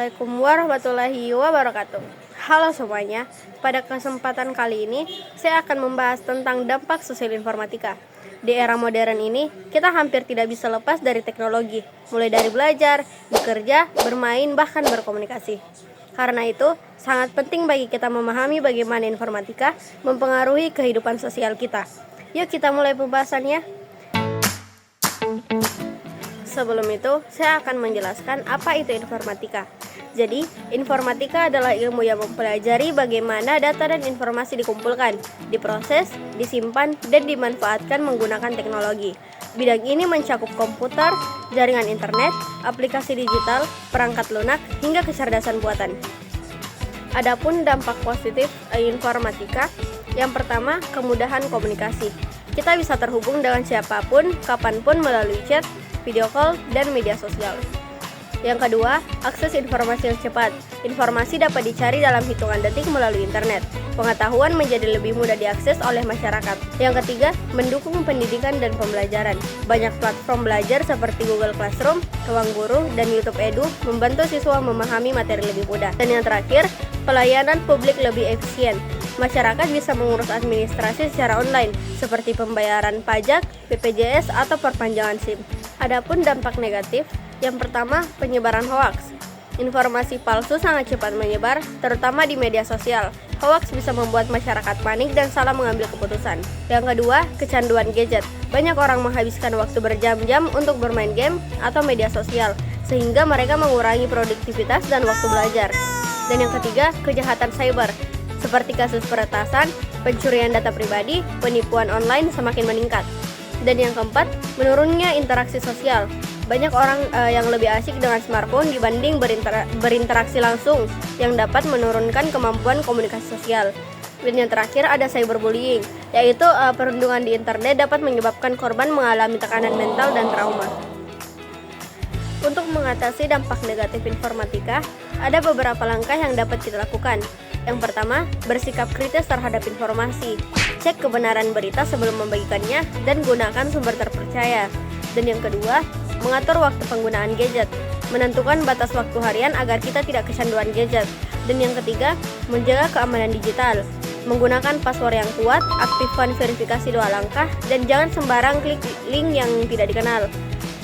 Assalamualaikum warahmatullahi wabarakatuh. Halo semuanya, pada kesempatan kali ini saya akan membahas tentang dampak sosial informatika. Di era modern ini, kita hampir tidak bisa lepas dari teknologi, mulai dari belajar, bekerja, bermain, bahkan berkomunikasi. Karena itu, sangat penting bagi kita memahami bagaimana informatika mempengaruhi kehidupan sosial kita. Yuk kita mulai pembahasannya. Sebelum itu, saya akan menjelaskan apa itu informatika. Jadi, informatika adalah ilmu yang mempelajari bagaimana data dan informasi dikumpulkan, diproses, disimpan, dan dimanfaatkan menggunakan teknologi. Bidang ini mencakup komputer, jaringan internet, aplikasi digital, perangkat lunak, hingga kecerdasan buatan. Adapun dampak positif informatika, yang pertama, kemudahan komunikasi. Kita bisa terhubung dengan siapapun, kapanpun melalui chat, video call, dan media sosial. Yang kedua, akses informasi yang cepat. Informasi dapat dicari dalam hitungan detik melalui internet. Pengetahuan menjadi lebih mudah diakses oleh masyarakat. Yang ketiga, mendukung pendidikan dan pembelajaran. Banyak platform belajar seperti Google Classroom, Ruang Guru, dan YouTube Edu membantu siswa memahami materi lebih mudah. Dan yang terakhir, pelayanan publik lebih efisien. Masyarakat bisa mengurus administrasi secara online, seperti pembayaran pajak, BPJS, atau perpanjangan SIM. Adapun dampak negatif, yang pertama, penyebaran hoaks. Informasi palsu sangat cepat menyebar, terutama di media sosial. Hoaks bisa membuat masyarakat panik dan salah mengambil keputusan. Yang kedua, kecanduan gadget. Banyak orang menghabiskan waktu berjam-jam untuk bermain game atau media sosial, sehingga mereka mengurangi produktivitas dan waktu belajar. Dan yang ketiga, kejahatan cyber. Seperti kasus peretasan, pencurian data pribadi, penipuan online semakin meningkat. Dan yang keempat, menurunnya interaksi sosial. Banyak orang yang lebih asik dengan smartphone dibanding berinteraksi langsung, yang dapat menurunkan kemampuan komunikasi sosial. Dan yang terakhir ada cyberbullying, yaitu perundungan di internet dapat menyebabkan korban mengalami tekanan mental dan trauma. Untuk mengatasi dampak negatif informatika, ada beberapa langkah yang dapat kita lakukan. Yang pertama, bersikap kritis terhadap informasi. Cek kebenaran berita sebelum membagikannya dan gunakan sumber terpercaya. Dan yang kedua, mengatur waktu penggunaan gadget. Menentukan batas waktu harian agar kita tidak kecanduan gadget. Dan yang ketiga, menjaga keamanan digital. Menggunakan password yang kuat, aktifkan verifikasi 2 langkah, dan jangan sembarang klik link yang tidak dikenal.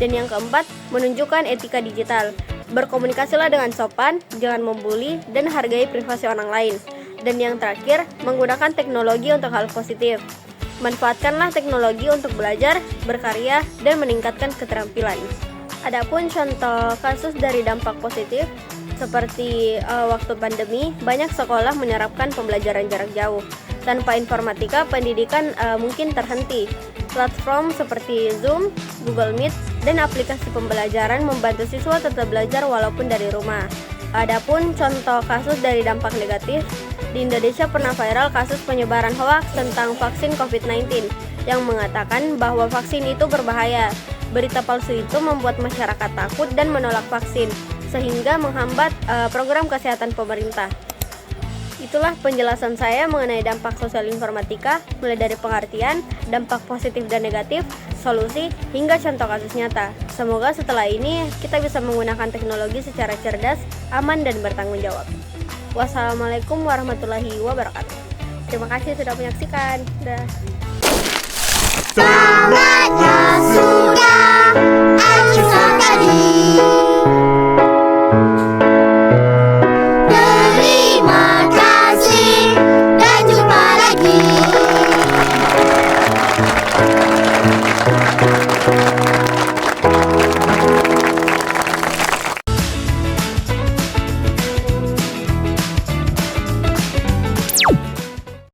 Dan yang keempat, menunjukkan etika digital. Berkomunikasilah dengan sopan, jangan membuli, dan hargai privasi orang lain. Dan yang terakhir, menggunakan teknologi untuk hal positif. Manfaatkanlah teknologi untuk belajar, berkarya, dan meningkatkan keterampilan. Adapun contoh kasus dari dampak positif, seperti waktu pandemi, banyak sekolah menerapkan pembelajaran jarak jauh. Tanpa informatika, pendidikan mungkin terhenti. Platform seperti Zoom, Google Meet, dan aplikasi pembelajaran membantu siswa tetap belajar walaupun dari rumah. Adapun contoh kasus dari dampak negatif, di Indonesia pernah viral kasus penyebaran hoaks tentang vaksin COVID-19 yang mengatakan bahwa vaksin itu berbahaya. Berita palsu itu membuat masyarakat takut dan menolak vaksin, sehingga menghambat program kesehatan pemerintah. Itulah penjelasan saya mengenai dampak sosial informatika, mulai dari pengertian, dampak positif dan negatif, solusi, hingga contoh kasus nyata. Semoga setelah ini kita bisa menggunakan teknologi secara cerdas, aman, dan bertanggung jawab. Wassalamualaikum warahmatullahi wabarakatuh. Terima kasih sudah menyaksikan. Dah.